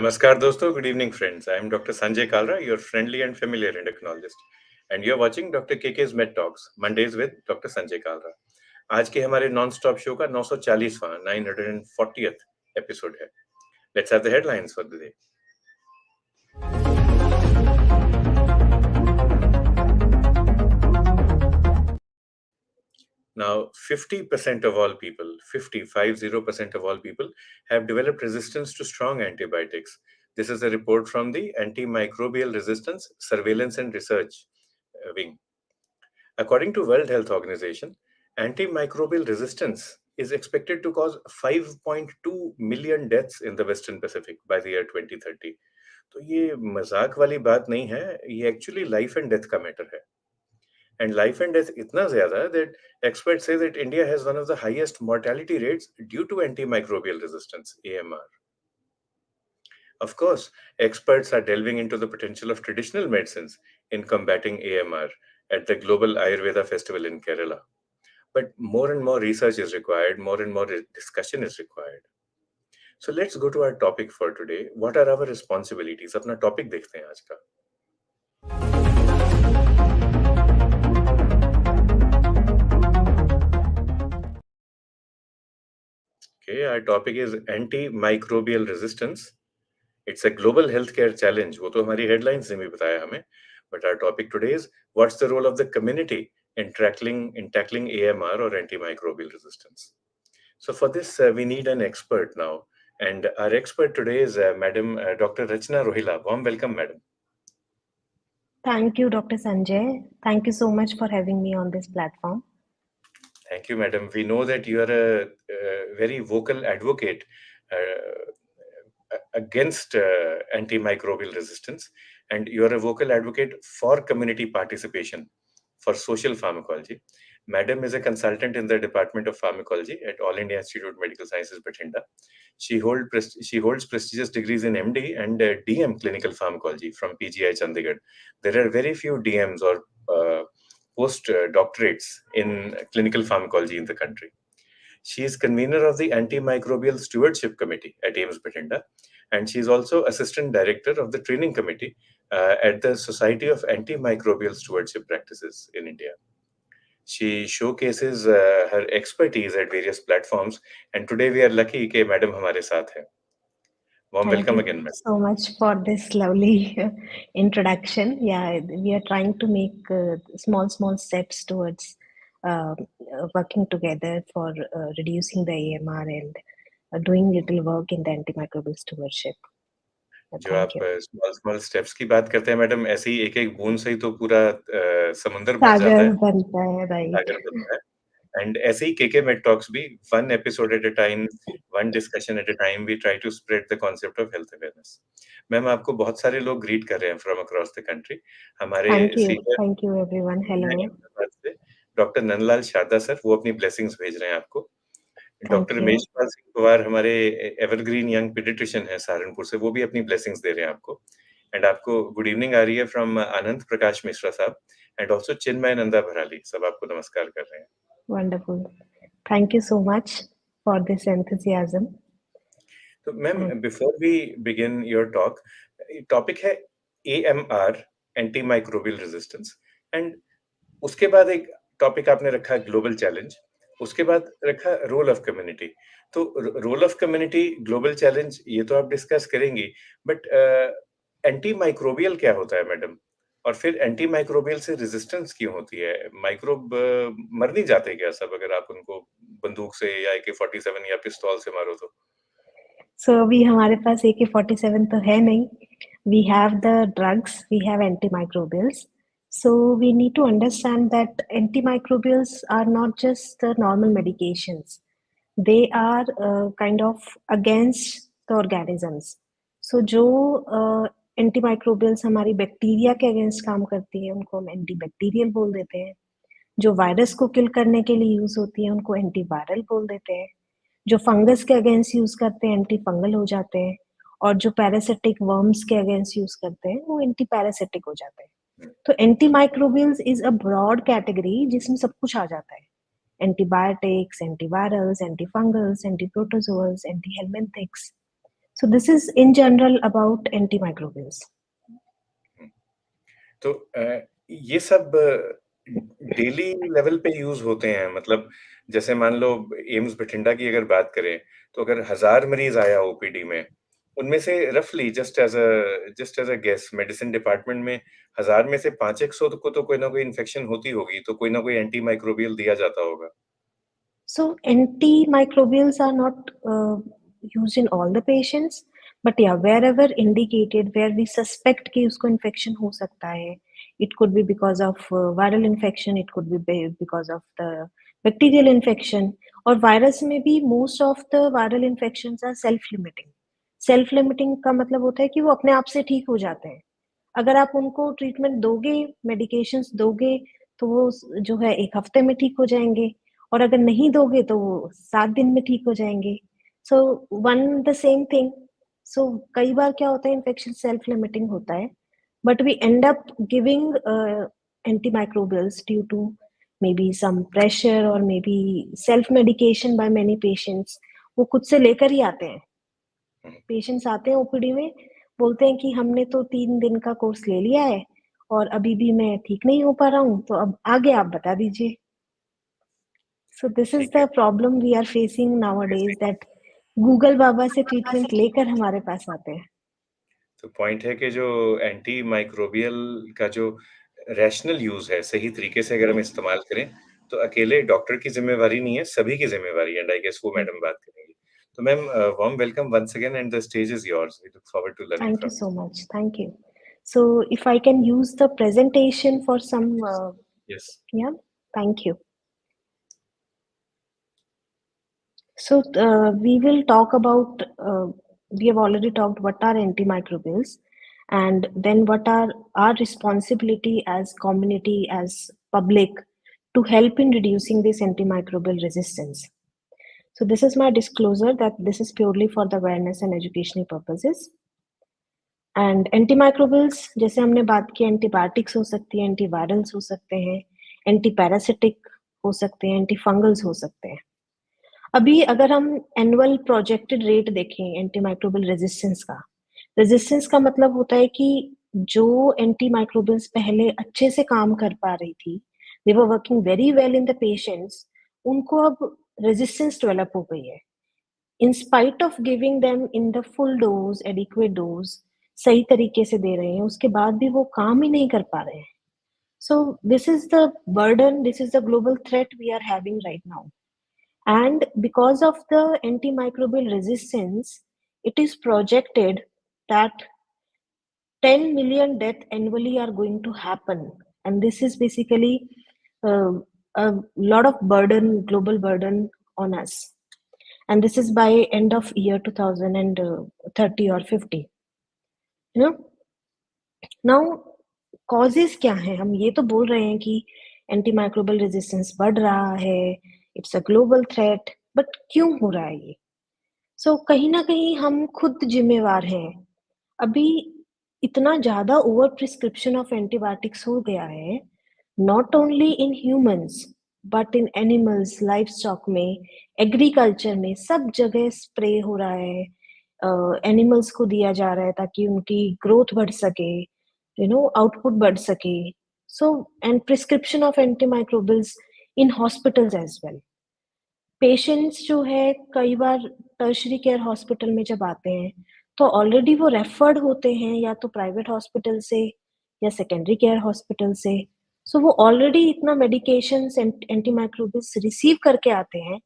Namaskar dosto, good evening friends. I am Dr. Sanjay Kalra, your friendly and familiar endocrinologist. And you are watching Dr. KK's Med Talks, Mondays with Dr. Sanjay Kalra. आज के हमारे non stop show का 940वां 940th episode है. Let's have the headlines for the day. Now, 50% of all people, 50% of all people have developed resistance to strong antibiotics. This is a report from the Antimicrobial Resistance Surveillance and Research Wing. According to World Health Organization, antimicrobial resistance is expected to cause 5.2 million deaths in the Western Pacific by the year 2030. तो ये मजाक वाली बात नहीं है, ये actually life and death का matter है. And life and death इतना ज़्यादा that experts say that India has one of the highest mortality rates due to antimicrobial resistance, AMR. Of course, experts are delving into the potential of traditional medicines in combating AMR at the Global Ayurveda Festival in Kerala. But more and more research is required, more and more discussion is required. So let's go to our topic for today. What are our responsibilities? अपना topic देखते हैं आज का. Okay, our topic is antimicrobial resistance. It's a global healthcare challenge. वो तो हमारी headlines ने भी बताया हमें. But our topic today is what's the role of the community in tackling AMR or antimicrobial resistance. So for this, we need an expert now. And our expert today is Madam Dr. Rachna Rohila. Warm welcome, Madam. Thank you, Dr. Sanjay. Thank you so much for having me on this platform. Thank you, Madam. We know that you are a very vocal advocate against antimicrobial resistance, and you are a vocal advocate for community participation for social pharmacology. Madam is a consultant in the Department of Pharmacology at All India Institute of Medical Sciences, Bathinda. She holds prestigious degrees in MD and DM Clinical Pharmacology from PGI Chandigarh. There are very few DMs or post-doctorates in clinical pharmacology in the country. She is convener of the Antimicrobial Stewardship Committee at AIIMS Bathinda, and she is also assistant director of the training committee at the Society of Antimicrobial Stewardship Practices in India. She showcases her expertise at various platforms, and today we are lucky that Madam हमारे साथ है. Warm welcome again, Madam. So much for this lovely introduction. Yeah, we are trying to make small steps towards working together for reducing the AMR and doing little work in the antimicrobial stewardship. जो आप small steps की बात करते हैं madam, ऐसे ही एक बूंद से ही तो पूरा समुंदर भर जाता है, बनता है, सागर बनता है. And ऐसे ही KK Med Talks भी one episode at a time, one discussion at a time, we try to spread the concept of health awareness. Ma'am आपको बहुत सारे लोग ग्रीट कर रहे हैं from across the country. हमारे thank you everyone. Hello. Doctor Nandlal Sharda sir, वो अपनी ब्लेसिंग्स भेज रहे हैं आपको. डॉक्टर रमेशपाल सिंह पवार हमारे एवरग्रीन यंग पीडियाट्रिशियन है सहारनपुर से, वो भी अपनी ब्लेसिंग्स दे रहे हैं आपको. एंड आपको गुड इवनिंग आ रही है फ्रॉम अनंत प्रकाश मिश्रा साहब एंड ऑल्सो चिन्मय नंदा भराली. सब आपको नमस्कार कर रहे हैं. Wonderful. Thank you so much for this enthusiasm. तो ma'am, before we begin your talk, topic है AMR, एंटीमाइक्रोबियल रेजिस्टेंस, एंड उसके बाद एक टॉपिक आपने रखा ग्लोबल चैलेंज, उसके बाद रखा रोल ऑफ कम्युनिटी. तो role of community, global challenge, ये तो आप डिस्कस करेंगी, बट एंटीमाइक्रोबियल क्या होता है मैडम, और फिर एंटीमाइक्रोबियल से रेजिस्टेंस क्यों होती है? माइक्रोब मर नहीं जाते क्या सब अगर आप उनको बंदूक से या AK-47 या पिस्तौल से मारो तो? So अभी हमारे पास AK-47 तो है नहीं. We have the drugs, we have antimicrobials. So we need to understand that antimicrobials are not just the normal medications. They are kind of against the organisms. So जो antimicrobials हमारी bacteria के against काम करती है उनको हम antibacterial बोल देते हैं. जो वायरस को किल करने के लिए यूज होती है उनको एंटीवायरल बोल देते हैं. जो फंगस के अगेंस्ट यूज करते हैं एंटी फंगल हो जाते हैं, और जो पैरासिटिक वर्म्स के अगेंस्ट यूज करते हैं वो एंटी पैरासिटिक हो जाते हैं. तो antimicrobials is a broad category जिसमें सब कुछ आ जाता है. Antibiotics, antivirals, antifungals, antiprotozoals, antihelminthics. So this is in general about antimicrobials. तो ये सब डेली लेवल पे यूज होते हैं, मतलब जैसे मान लो एम्स बठिंडा की अगर बात करें, तो अगर 1,000 मरीज आया ओपीडी में, उनमें से रफली just as a guess medicine department में 1,000 में से 500 को तो कोई ना कोई इन्फेक्शन होती होगी, तो कोई ना कोई एंटी माइक्रोबियल दिया जाता होगा। So antimicrobials are not used in all the patients, but yeah, wherever indicated, where we suspect कि उसको infection हो सकता है, it could be because of viral infection, it could be because of the bacterial infection, और virus में भी most of the viral infections are self-limiting. Self-limiting का मतलब होता है कि वो अपने आप से ठीक हो जाते हैं। अगर आप उनको ट्रीटमेंट दोगे, मेडिकेशंस दोगे, तो वो जो है 1 हफ्ते में ठीक हो जाएँगे, और अगर नहीं दोगे तो वो 7 दिन में ठीक हो जाएँगे। So one the same thing. So कई बार क्या होता है, इन्फेक्शन सेल्फ लिमिटिंग होता है, but we end up giving antimicrobials due to maybe some pressure or maybe self medication by many patients. वो खुद से लेकर ही आते हैं। पेशेंट्स आते हैं ओपीडी में, बोलते हैं कि हमने तो 3 दिन का कोर्स ले लिया है और अभी भी मैं ठीक नहीं हो पा रहा हूँ, तो अब आगे आप बता दीजिए। सो दिस इज ठीक है। The problem we are facing nowadays, that Google बाबा से ट्रीटमेंट लेकर हमारे पास आते हैं। तो पॉइंट है कि जो एंटी माइक्रोबियल का जो रैशनल यूज है, सही तरीके से अगर हम इस्तेमाल करें, तो अकेले डॉक्टर की जिम्मेवारी नहीं है, सभी की जिम्मेवारी है, एंड आई गेस वो मैडम बात करेंगी। तो ma'am, warm welcome once again and the stage is yours, we look forward to learning Thank you from so much. Thank you. So if I can use the presentation for some, you. Yes. yeah, thank you. So we will talk about, we have already talked what are antimicrobials, and then what are our responsibility as community, as public, to help in reducing this antimicrobial resistance. So this is my disclosure that this is purely for the awareness and educational purposes. And antimicrobials, जैसे हमने बात की, antibiotics हो सकती है, antivirals हो सकते हैं, एंटी पैरासिटिक हो सकते हैं, एंटी फंगल्स हो सकते हैं। अभी अगर हम एनुअल प्रोजेक्टेड रेट देखें एंटीमाइक्रोबियल रेजिस्टेंस का, रेजिस्टेंस का मतलब होता है कि जो एंटीमाइक्रोबियल्स पहले अच्छे से काम कर पा रही थी, they were working very well in the patients, उनको अब रेजिस्टेंस डेवलप हो गई है। In spite of giving them in the full dose, adequate dose, सही तरीके से दे रहे हैं, उसके बाद भी वो काम ही नहीं कर पा रहे हैं। So this is the burden, this is the global threat we are having right now. And because of the antimicrobial resistance, it is projected that 10 million deaths annually are going to happen. And this is basically uh, a lot of burden, global burden on us. And this is by end of year 2030 or 50. You know, now causes क्या है? हम ये तो बोल रहे हैं कि antimicrobial resistance बढ़ रहा है, it's a global threat, but क्यों हो रहा है ये? सो कहीं ना कहीं हम खुद जिम्मेवार हैं। अभी इतना ज्यादा ओवर प्रिस्क्रिप्शन ऑफ एंटीबायोटिक्स हो गया है, not only in humans but in animals, life stock में, एग्रीकल्चर में, सब जगह स्प्रे हो रहा है, एनिमल्स को दिया जा रहा है ताकि उनकी ग्रोथ बढ़ सके, यू नो, आउटपुट बढ़ सके। So and prescription of antimicrobials in hospitals as well. Patients जो है कई बार टर्शरी केयर हॉस्पिटल में जब आते हैं, तो ऑलरेडी वो रेफर्ड होते हैं या तो प्राइवेट हॉस्पिटल से या सेकेंडरी केयर हॉस्पिटल से। सो वो ऑलरेडी इतना मेडिकेशंस, एंटीमाइक्रोबियल्स रिसीव करके आते हैं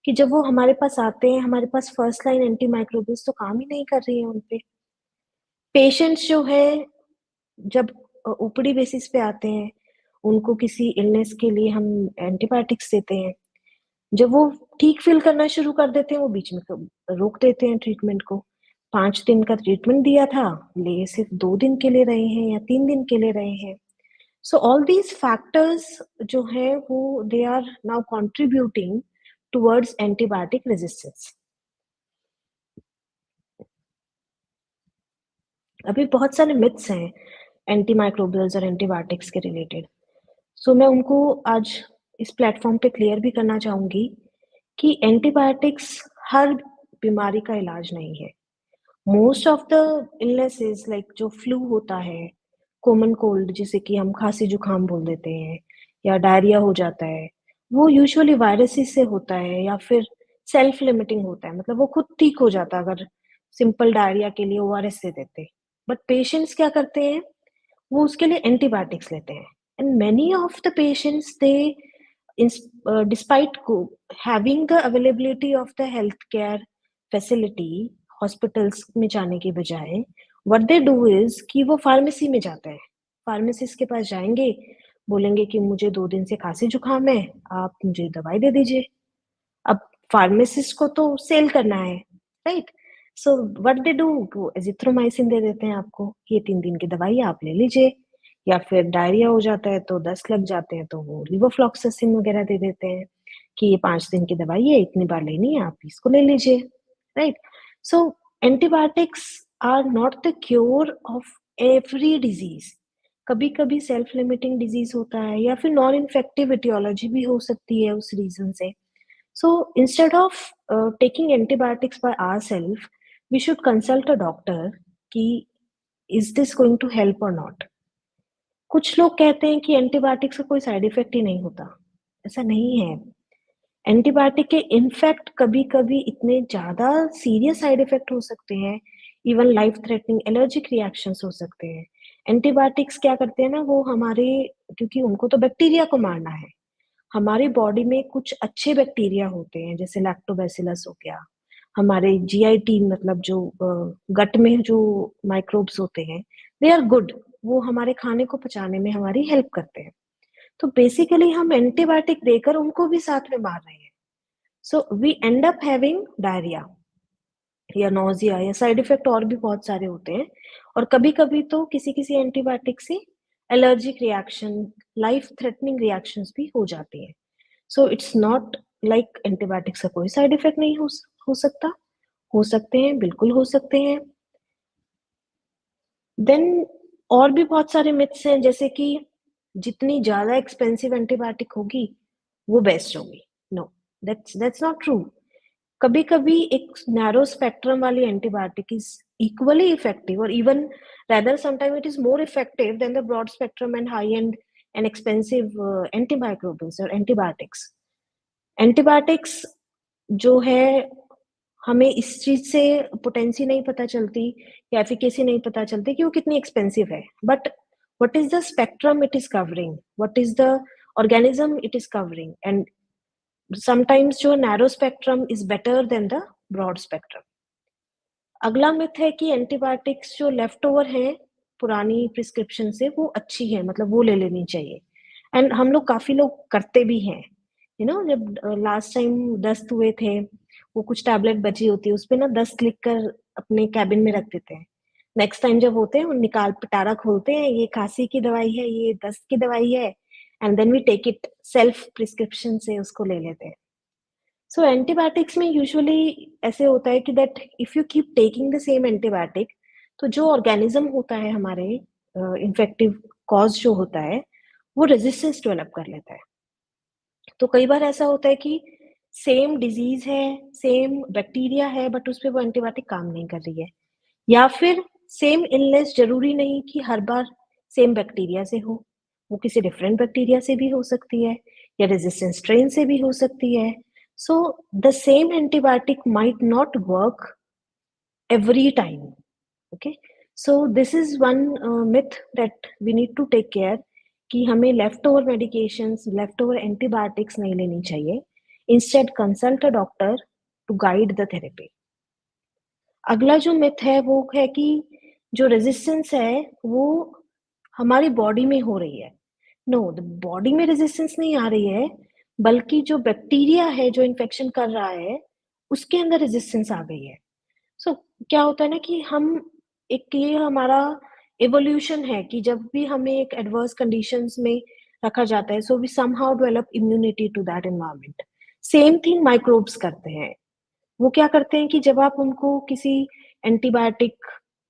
कि जब वो हमारे पास आते हैं, हमारे पास फर्स्ट लाइन एंटीमाइक्रोबियल्स तो काम ही नहीं कर रही है उन पे। पेशेंट्स जो है जब ओपीडी बेसिस पे आते हैं, उनको किसी इलनेस के लिए हम एंटीबायोटिक्स देते हैं। जब वो ठीक फ़ील करना शुरू कर देते हैं, वो बीच में क रोक देते हैं ट्रीटमेंट को। 5 दिन का ट्रीटमेंट दिया था, ले सिर्फ़ 2 दिन के लिए रहे हैं या 3 दिन के लिए रहे हैं। सो ऑल दीज़ फैक्टर्स जो हैं वो they are now contributing towards antibiotic resistance. अभी बहुत सारे मिथ्स हैं एंटीमाइक्रोबियल्स और एंटीबायोटिक्स के रिलेटेड। सो मैं उनको आज इस प्लेटफ़ॉर्म पे क्लियर भी करना चाहूँगी कि एंटीबायोटिक्स हर बीमारी का इलाज नहीं है। Most of the illnesses like जो फ्लू होता है, कॉमन कोल्ड जिसे कि हम खांसी जुकाम बोल देते हैं, या डायरिया हो जाता है, वो यूजुअली वायरसेस से होता है या फिर सेल्फ लिमिटिंग होता है, मतलब वो खुद ठीक हो जाता अगर सिंपल डायरिया के लिए ओआरएस दे देते। बट पेशेंट्स क्या करते हैं, वो उसके लिए एंटीबायोटिक्स लेते हैं। And many of the patients they despite having the availability of the healthcare facility hospitals में जाने के बजाय व्हाट दे डू इज कि वो फार्मेसी में जाते हैं। फार्मेसिस्ट के पास जाएंगे, बोलेंगे कि मुझे 2 दिन से खांसी जुकाम है, आप मुझे दवाई दे दीजिए। अब फार्मासिस्ट को तो सेल करना है, right? So what they do, वो एजिथ्रोमाइसिन दे देते हैं आपको, ये 3 दिन की दवाई आप ले लीजिए। या फिर डायरिया हो जाता है तो दस्त लग जाते हैं तो वो लिवोफ्लॉक्सासिन वगैरह दे देते हैं कि ये 5 दिन की दवाई है, इतनी बार लेनी है, आप इसको ले लीजिए, right? So antibiotics are not the cure of every disease. कभी कभी सेल्फ लिमिटिंग डिजीज होता है या फिर नॉन इन्फेक्टिव इटियोलॉजी भी हो सकती है उस रीजन से। So instead of taking antibiotics by ourselves, we should consult a doctor कि is this going to help or not. कुछ लोग कहते हैं कि एंटीबायोटिक्स का कोई साइड इफेक्ट ही नहीं होता। ऐसा नहीं है। एंटीबायोटिक के इनफैक्ट कभी-कभी इतने ज़्यादा सीरियस साइड इफेक्ट हो सकते हैं, even life threatening allergic reactions हो सकते हैं। एंटीबायोटिक्स क्या करते हैं ना, वो हमारे, क्योंकि उनको तो बैक्टीरिया को मारना है, हमारी बॉडी में कुछ अच्छे बैक्टीरिया होते हैं जैसे लैक्टोबैसिलस हो गया, हमारे जीआईटी मतलब जो गट में जो माइक्रोब्स होते हैं, दे आर गुड, वो हमारे खाने को पचाने में हमारी हेल्प करते हैं। तो बेसिकली हम एंटीबायोटिक देकर उनको भी साथ में मार रहे हैं। So we end up having diarrhoea या नोजिया या साइड इफेक्ट और भी बहुत सारे होते हैं। और कभी कभी तो किसी किसी एंटीबायोटिक से allergic reaction, life threatening reactions भी हो जाती हैं। सो इट्स नॉट लाइक एंटीबायोटिक्स का कोई साइड इफेक्ट नहीं हो सकता। हो सकते हैं, बिल्कुल हो सकते हैं। देन और भी बहुत सारे मिथ्स हैं जैसे कि जितनी ज्यादा एक्सपेंसिव एंटीबायोटिक होगी वो बेस्ट होगी। No, that's not true. कभी कभी एक नैरो स्पेक्ट्रम वाली एंटीबायोटिक इज इक्वली इफेक्टिव और even rather sometimes it is more effective than the broad spectrum and high end and expensive antimicrobials or antibiotics. Antibiotics जो है, हमें इस चीज से पोटेंसी नहीं पता चलती या एफिकेसी नहीं पता चलती कि वो कितनी एक्सपेंसिव है, but what is the spectrum it is covering, what is the organism it is covering, and sometimes जो narrow spectrum is better than the broad spectrum. अगला मिथ है कि एंटीबायोटिक्स जो लेफ्ट ओवर है पुरानी प्रिस्क्रिप्शन से वो अच्छी है, मतलब वो ले लेनी चाहिए। एंड हम लोग काफी लोग करते भी हैं। यू नो, जब लास्ट टाइम दस्त हुए थे, वो कुछ टैबलेट बची होती है, उस पे ना दस्त लिख कर अपने कैबिन में रख देते हैं। नेक्स्ट टाइम जब होते हैं वो निकाल पिटारा खोलते हैं, ये खांसी की दवाई है, ये दस्त की दवाई है, and then we take it self prescription से उसको ले लेते हैं। सो एंटीबायोटिक्स में यूजुअली ऐसे होता है कि that if you keep taking the same antibiotic, तो जो ऑर्गेनिज्म होता है हमारे इन्फेक्टिव कॉज जो होता है, वो रेजिस्टेंस डेवलप कर लेता है। तो कई बार ऐसा होता है कि सेम डिजीज है, सेम बैक्टीरिया है, बट उस पे वो एंटीबायोटिक काम नहीं कर रही है। या फिर सेम इलनेस जरूरी नहीं कि हर बार सेम बैक्टीरिया से हो, वो किसी डिफरेंट बैक्टीरिया से भी हो सकती है या रेजिस्टेंट स्ट्रेन से भी हो सकती है। So the same antibiotic might not work every time. Okay, so this is one myth that we need to take care कि हमें leftover medications, leftover antibiotics नहीं लेनी चाहिए। Instead consult a doctor to guide the therapy. अगला जो myth है वो है कि जो रेजिस्टेंस है वो हमारी बॉडी में हो रही है। नो, द बॉडी में रेजिस्टेंस नहीं आ रही है, बल्कि जो बैक्टीरिया है जो इन्फेक्शन कर रहा है उसके अंदर रेजिस्टेंस आ गई है। सो क्या होता है ना कि हम, एक ये हमारा एवोल्यूशन है कि जब भी हमें एक एडवर्स कंडीशंस में रखा जाता है, so we somehow develop immunity to that environment. Same thing microbes करते हैं। वो क्या करते हैं कि जब आप उनको किसी एंटीबायोटिक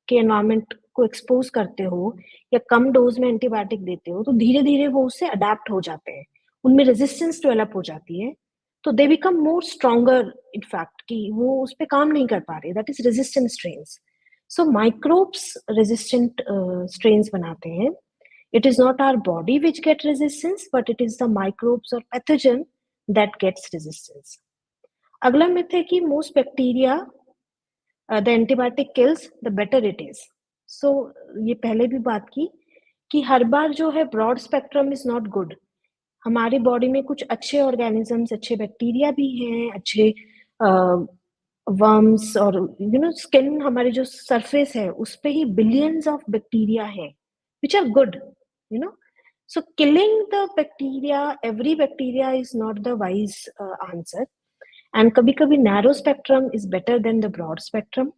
के एनवायरनमेंट को एक्सपोज करते हो या कम डोज में एंटीबायोटिक देते हो, तो धीरे धीरे वो उससे अडेप्ट हो जाते हैं, उनमें रेजिस्टेंस डेवलप हो जाती है। तो they become more stronger, in fact कि वो उस पे काम नहीं कर पा रहे, that is resistant strains. So microbes resistant strains बनाते हैं. It is not our body which get resistance, but it is the microbes or pathogen that gets resistance. अगला myth है कि most bacteria the antibiotic kills, the better it is. So ये पहले भी बात की कि हर बार जो है broad spectrum is not good. हमारी बॉडी में कुछ अच्छे ऑर्गेनिजम्स, अच्छे बैक्टीरिया भी हैं, अच्छे वर्म्स और स्किन, हमारे जो सरफेस है उस पे ही बिलियंस ऑफ बैक्टीरिया है which are good, you know so killing the bacteria, every bacteria is not the wise answer. And कभी कभी narrow spectrum is better than the broad spectrum.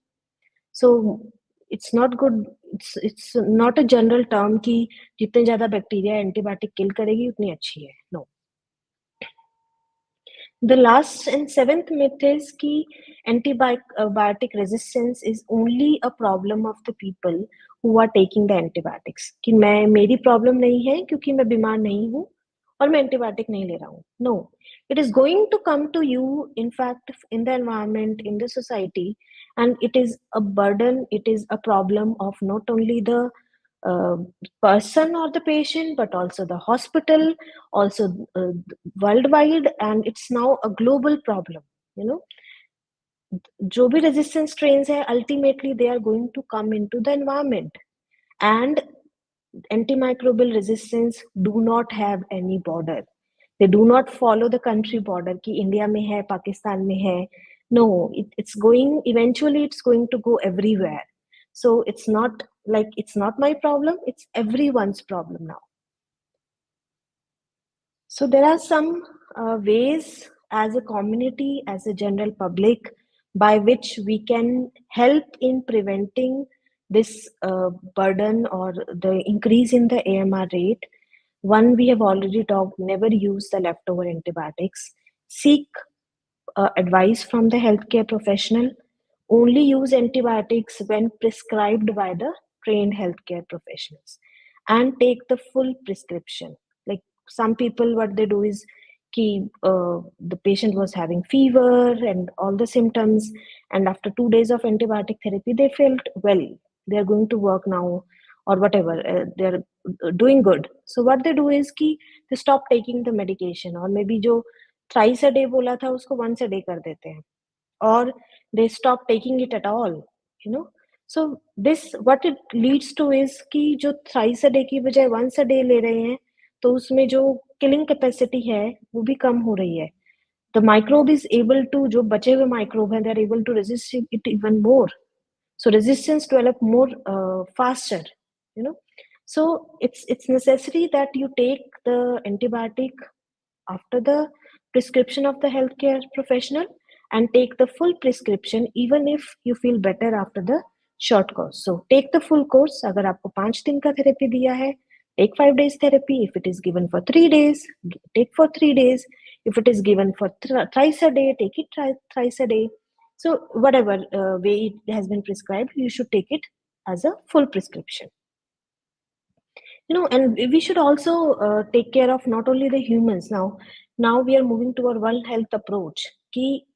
So it's not good, it's not a general term कि जितने ज्यादा bacteria antibiotic किल करेगी उतनी अच्छी है. No. The last and seventh myth is कि antibiotic resistance is only a problem of the people who are taking the antibiotics. कि मेरी problem नहीं है क्योंकि मैं बीमार नहीं हूँ और मैं antibiotic नहीं ले रहा हूँ. No, it is going to come to you, in fact, in the environment, in the society, and it is a burden, it is a problem of not only the uh, person or the patient, but also the hospital, also worldwide, and it's now a global problem. You know, जो भी resistance strains है, ultimately they are going to come into the environment, and antimicrobial resistance do not have any border. They do not follow the country border कि India में है, पाकिस्तान में है. No, it's going, eventually it's going to go everywhere. So it's not like it's not my problem, it's everyone's problem now. So there are some ways as a community, as a general public, by which we can help in preventing this burden or the increase in the AMR rate. One, we have already talked, never use the leftover antibiotics. Seek advice from the healthcare professional. Only use antibiotics when prescribed by the trained healthcare professionals, and take the full prescription. Like some people, what they do is the patient was having fever and all the symptoms, and after 2 days of antibiotic therapy they felt well, they are going to work now or whatever, they are doing good. So what they do is they stop taking the medication, or maybe जो thrice a day बोला था उसको once a day कर देते हैं, or they stop taking it at all, you know. So this what it leads to is कि जो thrice a day की बजाय once a day ले रहे हैं, तो उसमें जो killing capacity है वो भी कम हो रही है. The microbe is able to, जो बचे हुए microbe हैं, they are able to resist it even more. So resistance develop more faster, you know. So it's necessary that you take the antibiotic after the prescription of the healthcare professional, and take the full prescription even if you feel better after the short course. So take the full course. अगर आपको 5 दिन का therapy दिया है, take 5 days therapy. If it is given for 3 days, take for 3 days. If it is given for thrice a day, take it thrice a day. So whatever way it has been prescribed, you should take it as a full prescription. And we should also take care of not only the humans. Now we are moving to our one health approach कि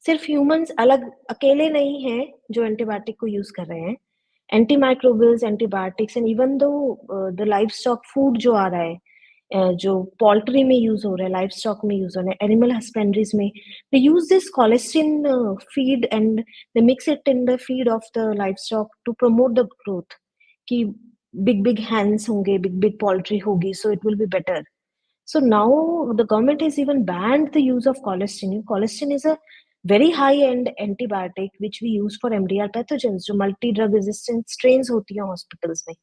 सिर्फ humans अलग अकेले नहीं हैं जो antibiotic को use कर रहे हैं. Antimicrobials, antibiotics, and even though the life stock food जो आ रहा है, जो पोल्ट्री में यूज हो रहा है, लाइफ स्टॉक में यूज हो रहा है, एनिमल हस्बेंड्रीज में, they use this colistin feed and they mix it in the feed of the livestock to promote the growth. कि बिग बिग हैंड्स होंगे, बिग बिग पोल्ट्री होगी, so it will be better. So now the government has even banned the use of colistin. Colistin is a very high-end antibiotic which we use for MDR pathogens, जो multi drug resistant strains होती हैं hospitals में,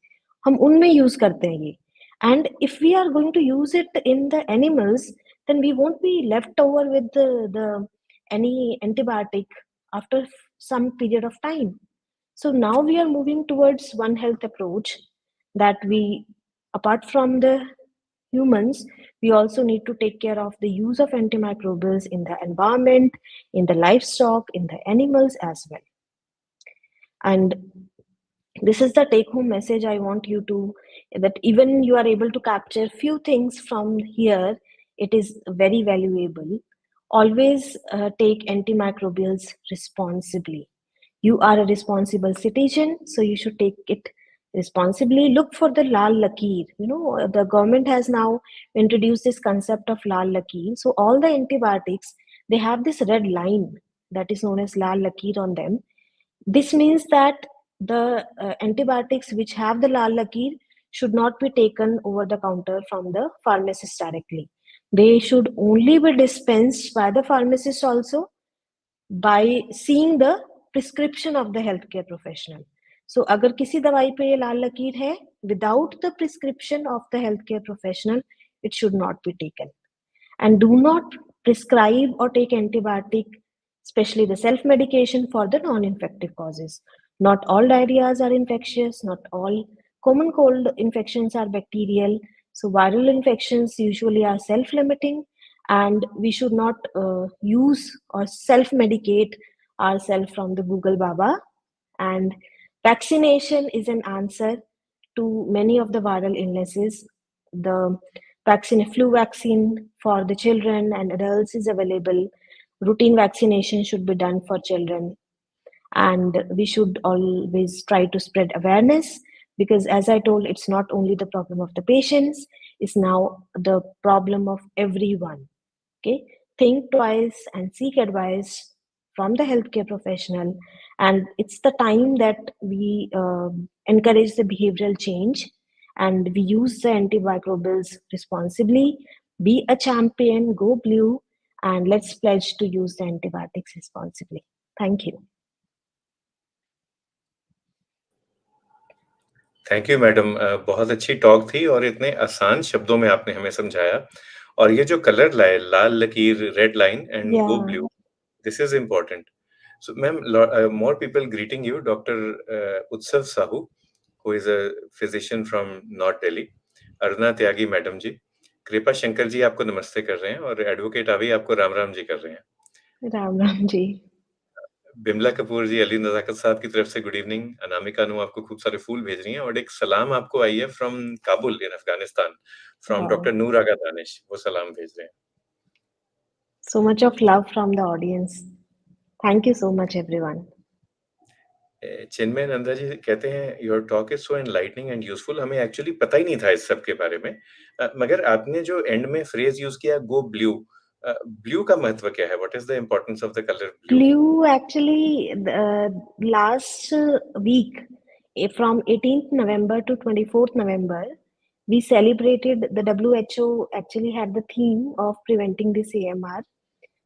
हम उनमें use करते हैं ये. And if we are going to use it in the animals, then we won't be left over with the any antibiotic after some period of time. So now we are moving towards one health approach, that we, apart from the humans, we also need to take care of the use of antimicrobials in the environment, in the livestock, in the animals as well. And this is the take home message I want you to, that even you are able to capture few things from here, it is very valuable. Always take antimicrobials responsibly. You are a responsible citizen, so you should take it responsibly. Look for the lal lakir. The government has now introduced this concept of lal lakir. So all the antibiotics, they have this red line that is known as lal lakir on them. This means that the antibiotics which have the lal lakir should not be taken over the counter from the pharmacist directly. They should only be dispensed by the pharmacist also, by seeing the prescription of the healthcare professional. So अगर किसी दवाई पे ये लाल लकीर है, without the prescription of the healthcare professional, it should not be taken. And do not prescribe or take antibiotic, especially the self medication, for the non infective causes. Not all diarrheas are infectious, not all common cold infections are bacterial. So viral infections usually are self limiting, and we should not use or self medicate ourselves from the Google Baba. And vaccination is an answer to many of the viral illnesses. The flu vaccine for the children and adults is available. Routine vaccination should be done for children. And we should always try to spread awareness, because, as I told, it's not only the problem of the patients, it's now the problem of everyone. Okay, think twice and seek advice from the healthcare professional. And it's the time that we encourage the behavioral change, and we use the antimicrobials responsibly. Be a champion, go blue, and let's pledge to use the antibiotics responsibly. Thank you. Thank you madam, बहुत अच्छी talk थी और इतने आसान शब्दों में आपने हमें समझाया। और ये जो कलर लाए, लाल लकीर, red line and go Yeah, blue, this is important. So ma'am, more people greeting you. Doctor Utsav Sahu, who is a physician from north Delhi, Aruna Tyagi madam ji, Kripa Shankar जी आपको नमस्ते कर रहे हैं, और एडवोकेट अभी आपको राम राम जी कर रहे हैं। Ram Ram ji. Bimla Kapoor जी, अली नज़ाकत साहब की तरफ से गुड इवनिंग। अनामिका नु आपको खूब सारे फूल भेज रही हैं, और एक सलाम आपको आई है from Kabul in Afghanistan, from Wow. Doctor Noor Agha Danish, वो सलाम भेज रहे हैं। So much of love from the audience. Thanक you so much, everyone. चिन्मय नंदा जी कहते हैं, your talk is so enlightening and useful. हमें एक्चुअली पता ही नहीं था इस सब के बारे में। मगर आपने जो एंड में फ्रेज यूज किया, गो ब्लू, ब्लू का महत्व क्या है? What is the importance of the colour blue? Blue actually, last week, from 18th November to 24th November, we celebrated, the WHO actually had the theme of preventing this AMR.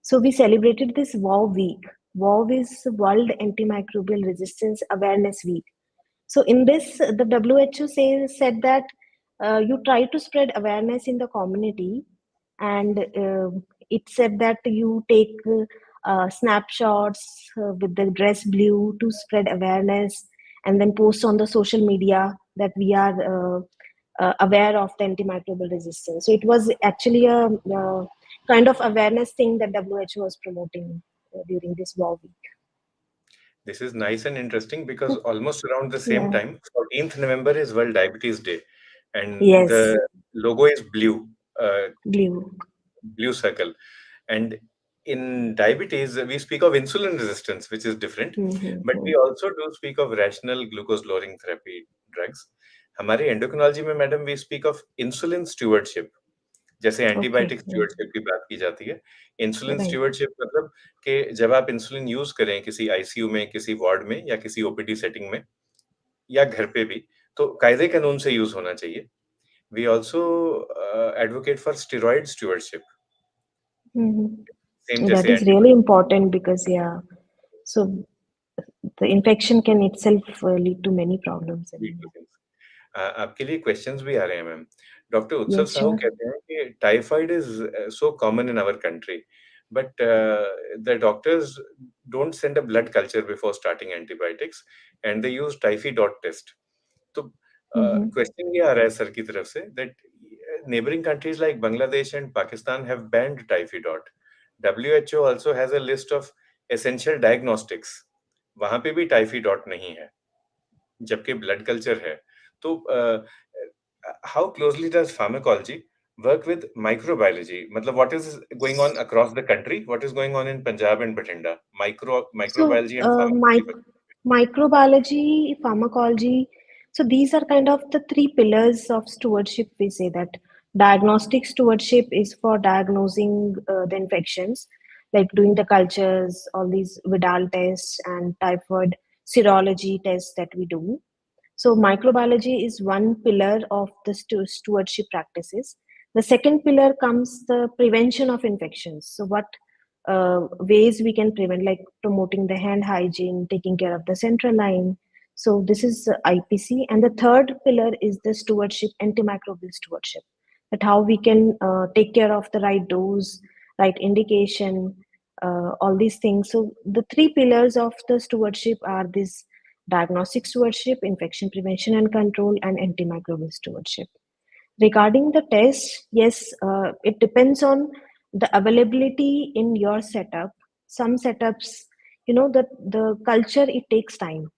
So we celebrated this WOW week. WOW is World Antimicrobial Resistance Awareness Week. So in this, the WHO said that you try to spread awareness in the community, and it said that you take snapshots with the dress blue to spread awareness, and then post on the social media that we are aware of the antimicrobial resistance. So it was actually a kind of awareness thing that WHO was promoting during this war week. This is nice and interesting because almost around the same Yeah. time, 14th November is World Diabetes Day, and Yes. the logo is blue, Blue. blue circle. And in diabetes, we speak of insulin resistance, which is different, but we Mm-hmm. also do speak of rational glucose lowering therapy drugs. हमारे endocrinology में madam we speak of insulin stewardship. जैसे Okay. Antibiotic Yeah. स्टूवर्डशिप की बात की जाती है, insulin Right. स्टूवर्डशिप मतलब कि जब आप इंसुलिन यूज करें किसी आईसीयू में, किसी वार्ड में, या किसी ओपीडी सेटिंग में, या घर पे भी, तो कायदे कानून से यूज होना चाहिए। We also advocate for steroid stewardship, same Mm-hmm. That जैसे is really important because, yeah, so the infection can itself lead to many problems. And antibiotic. आपके लिए क्वेश्चंस भी आ रहे हैं ma'am. Doctor Utsav yes, Sahu sure. कहते हैं कि typhoid is so common in our country, but the doctors don't send a blood culture before starting antibiotics, and they use typhi dot test. तो Mm-hmm. क्वेश्चन ये आ रहा है सर की तरफ say that neighboring countries like Bangladesh and Pakistan have banned typhi dot. WHO also has a list of essential diagnostics. वहां पे भी typhi dot नहीं है, जबकि ब्लड कल्चर है। तो how closely does pharmacology work with microbiology? मतलब what is going on across the country, what is going on in Punjab and Bathinda, So, microbiology and pharmacology? Microbiology, pharmacology. So these are kind of the three pillars of stewardship. We say that diagnostic stewardship is for diagnosing the infections, like doing the cultures, all these Vidal tests and typhoid serology tests that we do. So microbiology is one pillar of the stewardship practices. The second pillar comes the prevention of infections. So what ways we can prevent, like promoting the hand hygiene, taking care of the central line. So this is IPC. And the third pillar is the stewardship, antimicrobial stewardship. That how we can take care of the right dose, right indication, all these things. So the three pillars of the stewardship are this: diagnostic stewardship, infection prevention and control, and antimicrobial stewardship. Regarding the test, yes, it depends on the availability in your setup. Some setups, the culture, it takes time.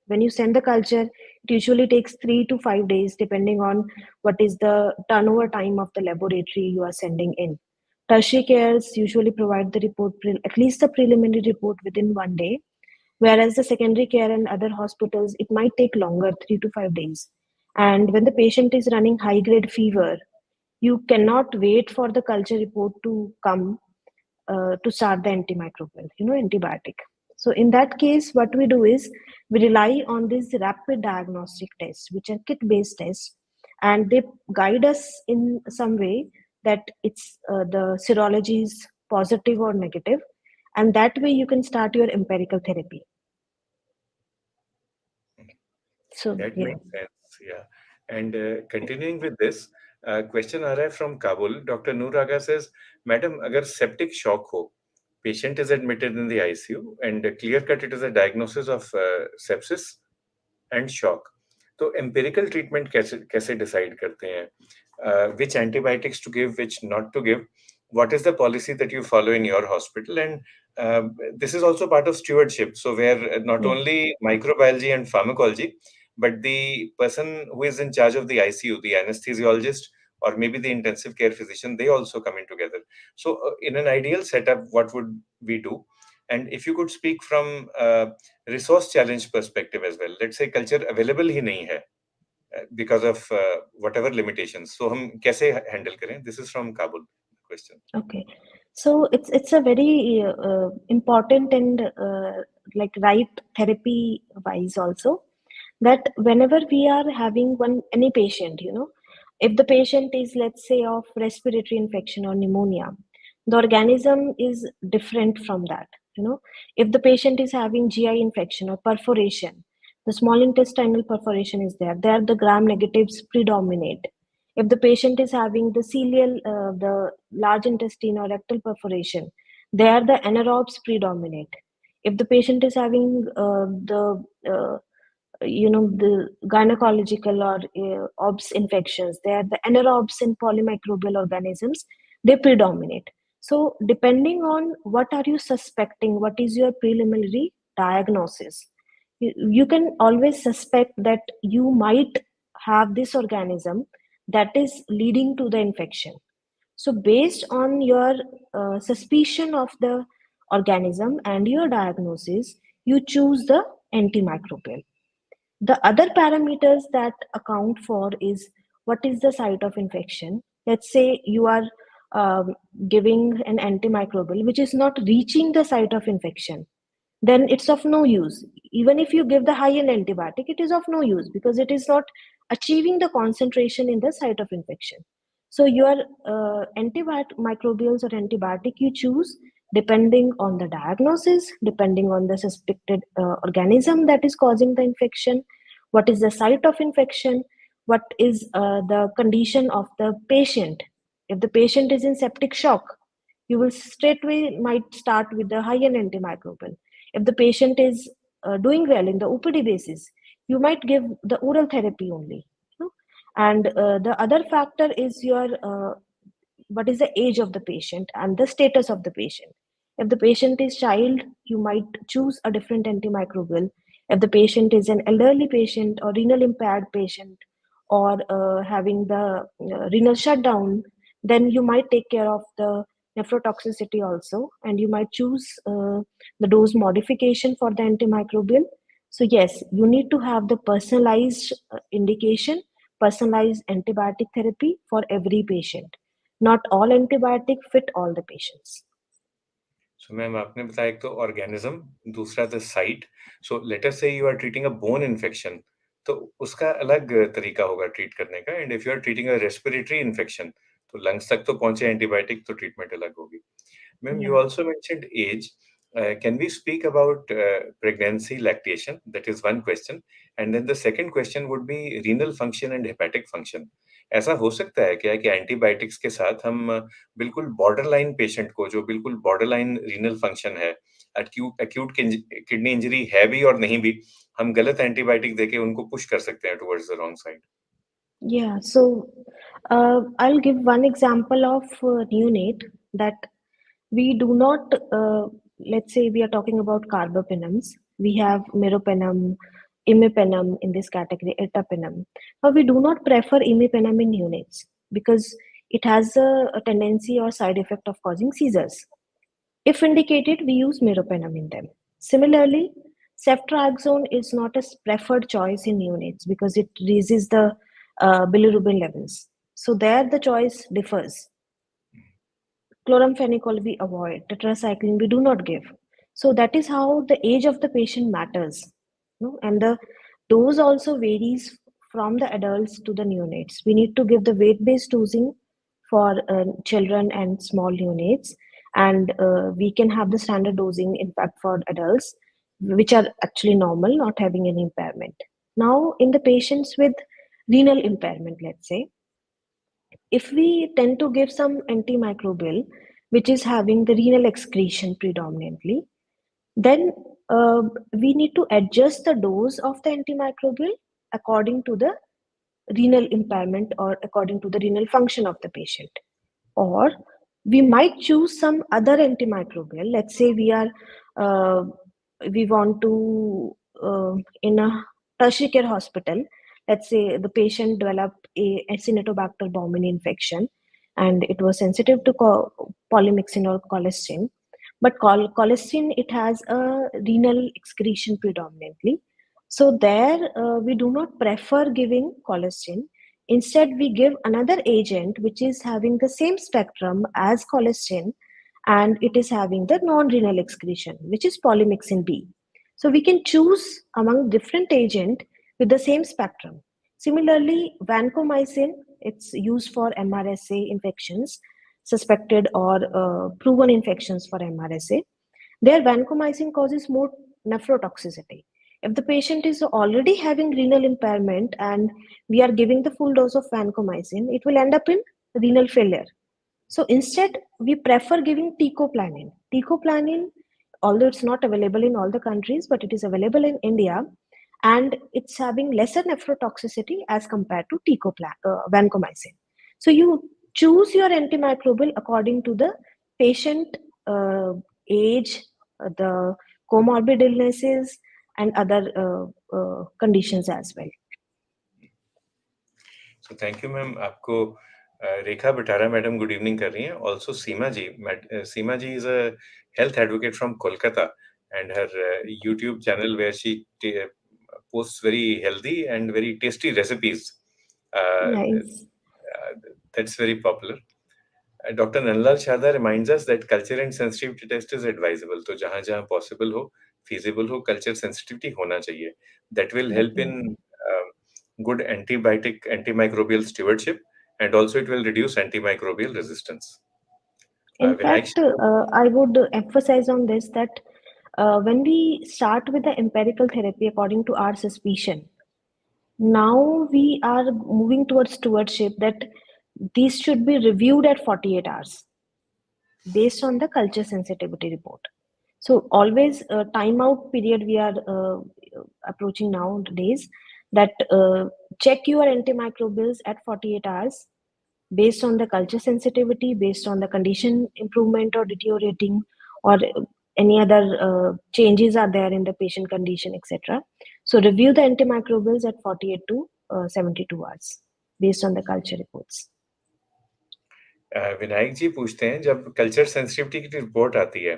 When you send the culture, it usually takes 3 to 5 days, depending on what is the turnover time of the laboratory you are sending in. Tertiary cares usually provide the report, at least the preliminary report, within 1 day, whereas the secondary care and other hospitals, it might take longer, 3 to 5 days. And when the patient is running high grade fever, you cannot wait for the culture report to come to start the antimicrobial, antibiotic. So in that case, what we do is we rely on these rapid diagnostic tests, which are kit-based tests, and they guide us in some way that it's the serology is positive or negative, and that way you can start your empirical therapy. So That yeah. makes sense. Yeah. And continuing with this, question aa raha hai from Kabul. Dr. Noor Aga says, Madam, agar septic shock ho, patient is admitted in the ICU and clear cut it is a diagnosis of sepsis and shock तो empirical treatment कैसे कैसे decide करते हैं which antibiotics to give which not to give what is the policy that you follow in your hospital and this is also part of stewardship so where not Yes. only microbiology and pharmacology but the person who is in charge of the ICU, the anesthesiologist or maybe the intensive care physician, they also come in together. So in an ideal setup, what would we do? And if you could speak from resource challenge perspective as well, let's say culture available ही नहीं है because of whatever limitations, so हम कैसे handle करें? This is from Kabul question. Okay. So it's a very important and like right therapy wise also, that whenever we are having one any patient, if the patient is, let's say, of respiratory infection or pneumonia, the organism is different from that. If the patient is having GI infection or perforation, the small intestinal perforation is there the gram negatives predominate. If the patient is having the celial, the large intestine or rectal perforation, there the anaerobes predominate. If the patient is having the gynecological or obs infections, there the anaerobes in polymicrobial organisms, they predominate. So depending on what are you suspecting, what is your preliminary diagnosis, you can always suspect that you might have this organism that is leading to the infection. So based on your suspicion of the organism and your diagnosis, you choose the antimicrobial. The other parameters that account for is what is the site of infection. Let's say you are giving an antimicrobial which is not reaching the site of infection, then it's of no use. Even if you give the high end antibiotic, it is of no use because it is not achieving the concentration in the site of infection. So your antimicrobials or antibiotic you choose depending on the diagnosis, depending on the suspected organism that is causing the infection, what is the site of infection, what is the condition of the patient. If the patient is in septic shock, you will straightway might start with the high end antimicrobial. If the patient is doing well in the OPD basis, you might give the oral therapy only. And the other factor is your what is the age of the patient and the status of the patient. If the patient is child, you might choose a different antimicrobial. If the patient is an elderly patient or renal impaired patient or having the renal shutdown, then you might take care of the nephrotoxicity also, and you might choose the dose modification for the antimicrobial. So yes, you need to have the personalized indication, personalized antibiotic therapy for every patient. Not all antibiotic fit all the patients. So ma'am आपने बताया एक तो organism, दूसरा the site. So let us say you are treating a bone infection, तो उसका अलग तरीका होगा ट्रीट करने का। And if you are treating a respiratory infection, तो लंग्स तक तो पहुंचे एंटीबायोटिक, तो ट्रीटमेंट अलग होगी। Ma'am, you Yeah. also mentioned age. Can we speak about pregnancy, lactation? That is one question. And then the second question would be renal function and hepatic function. ऐसा हो सकता है क्या कि एंटीबायोटिक्स के साथ हम बिल्कुल बॉर्डर लाइन पेशेंट को, जो बिल्कुल बॉर्डर लाइन रीनल फंक्शन है, एक्यूट एक्यूट किडनी इंजरी है भी और नहीं भी, हम गलत एंटीबायोटिक देके उनको पुश कर सकते हैं towards the wrong side? Yeah, so I'll give one example of neonate that we do not, let's say we are talking about carbapenems, we have meropenem, imipenem in this category, ertapenem. But we do not prefer imipenem in neonates because it has a tendency or side effect of causing seizures. If indicated, we use meropenem in them. Similarly, ceftriaxone is not a preferred choice in neonates because it raises the bilirubin levels. So there the choice differs. Chloramphenicol we avoid, tetracycline we do not give. So that is how the age of the patient matters. And the dose also varies from the adults to the neonates. We need to give the weight-based dosing for children and small neonates, and we can have the standard dosing, in fact, for adults, which are actually normal, not having any impairment. Now, in the patients with renal impairment, let's say, if we tend to give some antimicrobial, which is having the renal excretion predominantly, then we need to adjust the dose of the antimicrobial according to the renal impairment or according to the renal function of the patient. Or we might choose some other antimicrobial. Let's say uh, we want to in a tertiary care hospital. Let's say the patient developed a Acinetobacter baumannii infection, and it was sensitive to polymyxin or colistin. But colistin, it has a renal excretion predominantly. So there, we do not prefer giving colistin. Instead, we give another agent which is having the same spectrum as colistin, and it is having the non-renal excretion, which is polymyxin B. So we can choose among different agent with the same spectrum. Similarly, vancomycin, it's used for MRSA infections, suspected or proven infections for MRSA. There, vancomycin causes more nephrotoxicity. If the patient is already having renal impairment and we are giving the full dose of vancomycin, it will end up in renal failure. So instead, we prefer giving teicoplanin. Teicoplanin, although it's not available in all the countries, but it is available in India, and it's having lesser nephrotoxicity as compared to vancomycin. So you choose your antimicrobial according to the patient age, the comorbid illnesses, and other conditions as well. So thank you ma'am. आपको Rekha Batara madam good evening कर रही हैं। Also Seema ji, Seema ji is a health advocate from Kolkata, and her YouTube channel where she posts very healthy and very tasty recipes. Nice. That's very popular. Dr. Nanlal Shada reminds us that culture and sensitivity test is advisable. तो जहाँ जहाँ possible हो, feasible हो, culture sensitivity होना चाहिए. That will help in Definitely. good antibiotic, antimicrobial stewardship, and also it will reduce antimicrobial resistance. In Vinayak, fact, I would emphasize on this that when we start with the empirical therapy according to our suspicion, now we are moving towards stewardship that these should be reviewed at 48 hours based on the culture sensitivity report. So always timeout period we are approaching nowadays that check your antimicrobials at 48 hours based on the culture sensitivity, based on the condition improvement or deteriorating, or any other changes are there in the patient condition, etc. So review the antimicrobials at 48 to 72 hours based on the culture reports. Vinayak जी पूछते हैं, जब culture sensitivity की report आती है,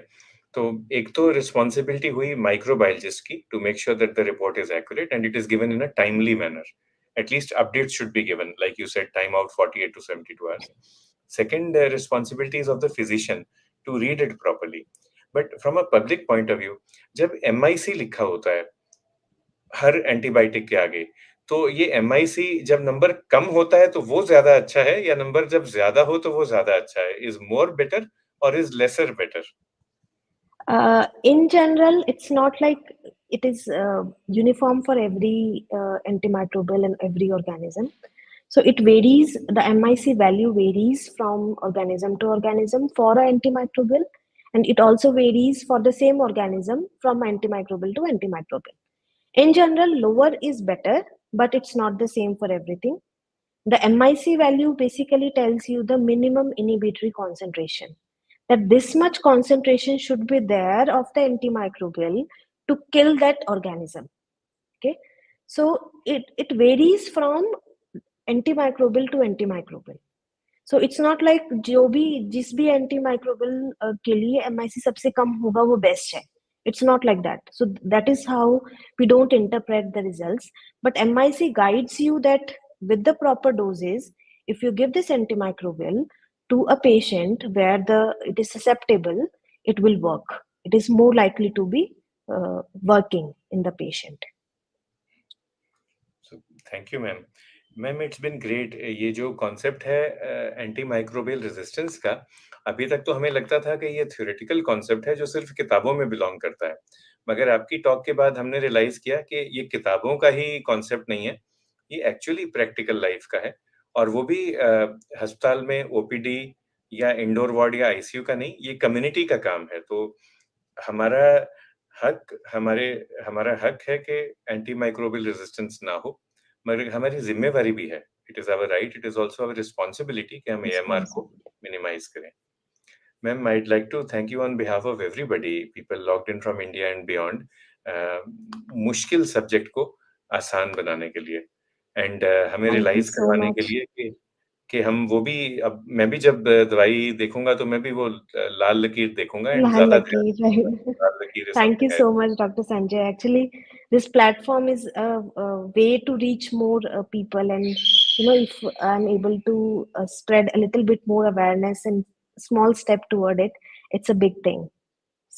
तो एक तो responsibility हुई माइक्रोबायोलॉजिस्ट की to make sure that the report is accurate and it is given in a timely manner. At least updates should be given, like you said, time out 48 to 72 hours. Second, responsibility is of the physician to read it properly. But from a public point of view, जब MIC लिखा होता है हर antibiotic के आगे, तो ये MIC जब number कम होता है तो वो ज्यादा अच्छा है, या नंबर जब ज्यादा हो तो वो ज्यादा अच्छा है? इज मोर बेटर और is lesser better? In general, it's not like it is uniform for every antimicrobial and every organism. So it varies, the MIC value varies from organism to organism for a antimicrobial, and it also varies for the same organism from antimicrobial to antimicrobial. In general, lower is better, but it's not the same for everything. The MIC value basically tells you the minimum inhibitory concentration, that this much concentration should be there of the antimicrobial to kill that organism. Okay, so it varies from antimicrobial to antimicrobial. So it's not like जो भी जिस भी anti microbial के लिए MIC सबसे कम होगा वो best है. It's not like that. So that is how we don't interpret the results. But MIC guides you that with the proper doses, if you give this antimicrobial to a patient where the it is susceptible, it will work. It is more likely to be working in the patient. So, thank you ma'am. Ma'am, it's been great. ये जो concept है anti microbial resistance का, अभी तक तो हमें लगता था कि ये थ्योरेटिकल कॉन्सेप्ट है जो सिर्फ किताबों में बिलोंग करता है, मगर आपकी टॉक के बाद हमने रियलाइज किया कि ये किताबों का ही कॉन्सेप्ट नहीं है, ये एक्चुअली प्रैक्टिकल लाइफ का है. और वो भी अस्पताल में OPD या इंडोर वार्ड या ICU का नहीं, ये कम्युनिटी का काम है. तो हमारा हमारा हक है कि एंटी माइक्रोबियल रेजिस्टेंस ना हो, मगर हमारी जिम्मेवारी भी है. It is our right, it is also our responsibility कि हम AMR को Responsible. मिनिमाइज करें. Ma'am, I'd like to thank you on behalf of everybody, people logged in from India and beyond, मुश्किल सब्जेक्ट को आसान बनाने के लिए, एंड हमें Thank you रियलाइज so करवाने के much. लिए कि हम वो भी, अब मैं भी जब दवाई देखूंगा तो मैं भी वो लाल लकीर देखूंगा एंड Lal ज्यादा ध्यान Lakir, दूंगा. right. लाल लकीर is Thank you something I. so much, Dr. Sanjay. Actually, this platform is a way to reach more people, and if I'm able to spread a little bit more awareness and small step toward it, it's a big thing.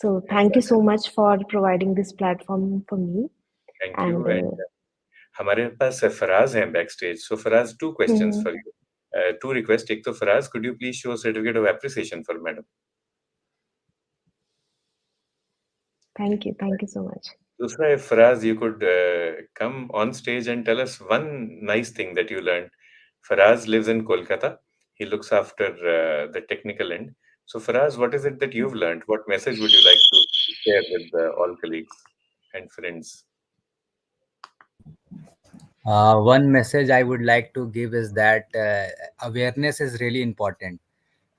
So, thank you so much for providing this platform for me. Thank And you. And हमारे पास फराज हैं back stage. So Faraz, two questions hmm, for you, two request. एक तो Faraz, could you please show certificate of appreciation for madam? thank you so much. दूसरा है, Faraz, you could come on stage and tell us one nice thing that you learned. Faraz lives in Kolkata. He looks after the technical end. So, Faraz, what is it that you've learned? What message would you like to share with all colleagues and friends? One message I would like to give is that awareness is really important.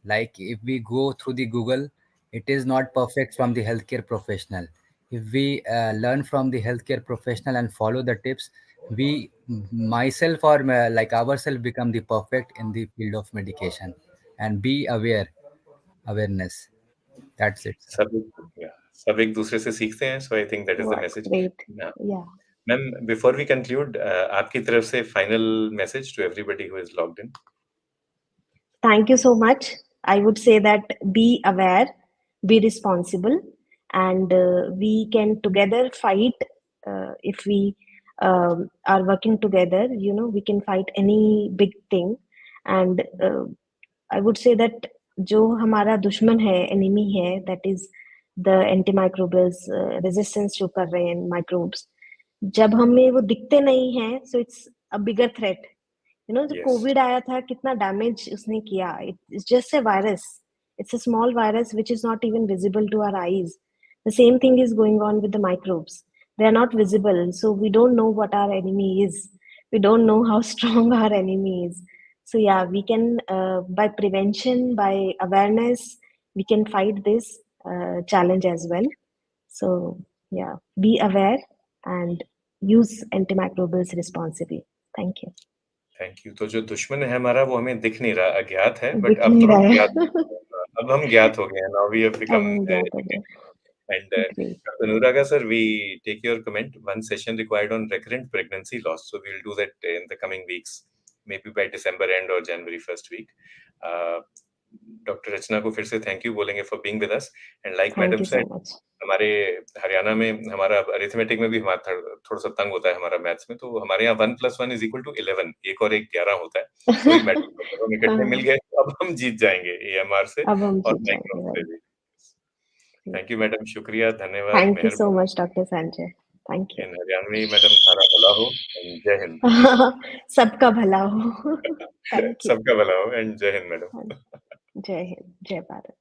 Like if we go through the Google, it is not perfect from the healthcare professional. If we learn from the healthcare professional and follow the tips, we myself or like ourselves become the perfect in the field of medication. And be aware, awareness. That's it, sir. सब एक दूसरे से सीखते हैं. So I think that is the What message. great. Now, Yeah. ma'am, before we conclude, आपकी तरफ से final message to everybody who is logged in. Thank you so much. I would say that be aware, be responsible, and we can together fight. If we are working together, we can fight any big thing. And I would say that जो हमारा दुश्मन है, enemy है, that is the antimicrobials resistance जो कर रहे हैं microbes. जब हमें वो दिखते नहीं हैं, so it's a bigger threat. जो Yes. कोविड आया था, कितना डैमेज उसने किया. It's just a virus. It's a small virus which is not even visible to our eyes. The same thing is going on with the microbes. They are not visible, so we don't know what our enemy is. We don't know how strong our enemy is. So yeah, we can by prevention, by awareness, we can fight this challenge as well. So yeah, be aware and use antimicrobials responsibly. Thank you. Thank you. तो जो दुश्मन है हमारा, वो हमें दिख नहीं रहा, अज्ञात है, बट दिख अब नहीं तो रहा हम ज्ञात, है. अब हम ज्ञात हो गए हैं. नाउ वी हैव अब बिकम हम ज्ञात हो गए. And Great. Dr. Nuraga, sir, we take your comment. One session required on recurrent pregnancy loss. So we'll do that in the coming weeks, maybe by December end or January first week. Doctor Rachna को फिर से thank you बोलेंगे for being with us and like Thank madam you so said much. हमारे हरियाणा में हमारा arithmetic में भी हमारा थोड़ा सा तंग होता है हमारा मैथ्स में, तो हमारे यहाँ 1+1 = 11, एक और एक 11 होता है। तो वही मैडम हम इकट्ठे मिल हाँ, गए, अब हम जीत जाएंगे AMR से अब हम और जीत माइक्रोन जाएंगे से भाई। भी। Great. थैंक यू मैडम, शुक्रिया, धन्यवाद, Thank you so मेहरबानी। much, Dr. Sanjay. Thank you. In Haryanvi madam थारा भला हो एंड जय हिंद। सबका भला हो। Thank you. सबका भला हो एंड जय हिंद मैडम। जय हिंद, जय भारत।